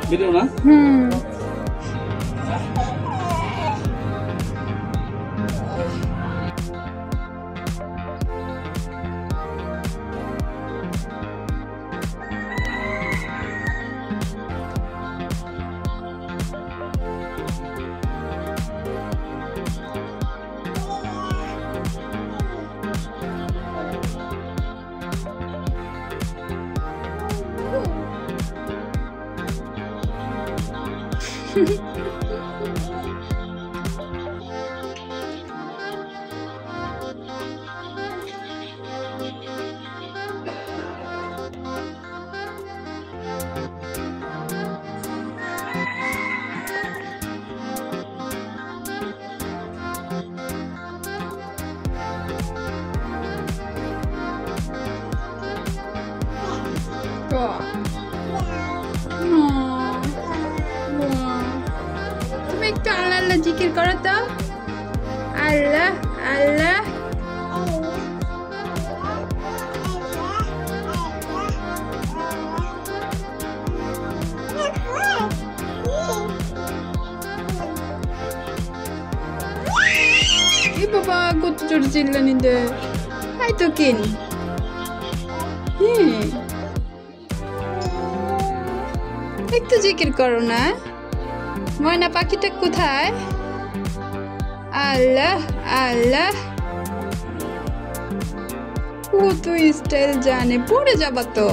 Video na? তুমি একটু আল্লাহ আল্লাহ জিকির করো তো আল্লাহ আল্লাহ এই বাবা কত জোর চিল্লানি দে তাই তো কিন একটু জিকির করো না ময়না পাখিটা কোথায় আল্লাহ আল্লাহ কত স্টাইল জানে পড়ে যাবা তো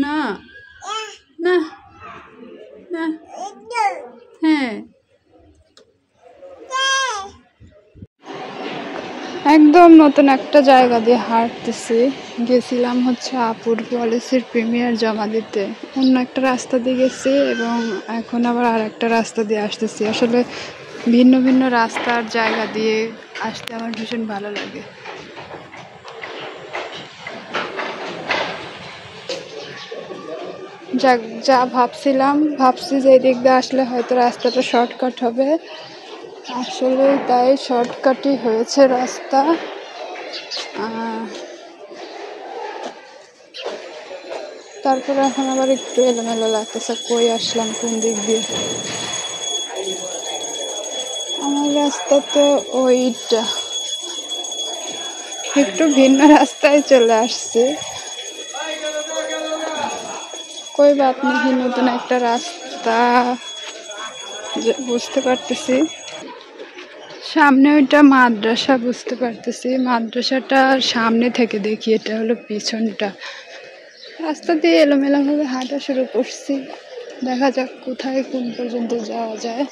না না না হ্যাঁ একদম নতুন একটা জায়গা দিয়ে হাঁটতেছি গেছিলাম হচ্ছে আপুর পলিসির প্রিমিয়ার জমা দিতে অন্য একটা রাস্তা দিয়ে গেছি এবং এখন আবার আর একটা রাস্তা দিয়ে আসতেছি আসলে ভিন্ন ভিন্ন রাস্তার জায়গা দিয়ে আসতে আমার ভীষণ ভালো লাগে যা ভাবছি যে এদিক দিয়ে আসলে হয়তো রাস্তাটা শর্টকাট হবে আসলে তাই শর্টকাটই হয়েছে রাস্তা তারপরে এখন আবার একটু এলোমেলো লাগতেছে কই আসলাম কোন দিক দিয়ে আমার রাস্তা তো ওইটা একটু ভিন্ন রাস্তায় চলে আসছে কই বাত নেই নতুন একটা রাস্তা বুঝতে পারতেছি সামনে ওইটা মাদ্রাসা বুঝতে পারতেছি মাদ্রাসাটার সামনে থেকে দেখি এটা হলো পিছনটা রাস্তা দিয়ে এলোমেলো ভাবে হাঁটা শুরু করছি দেখা যাক কোথায় কোন পর্যন্ত যাওয়া যায়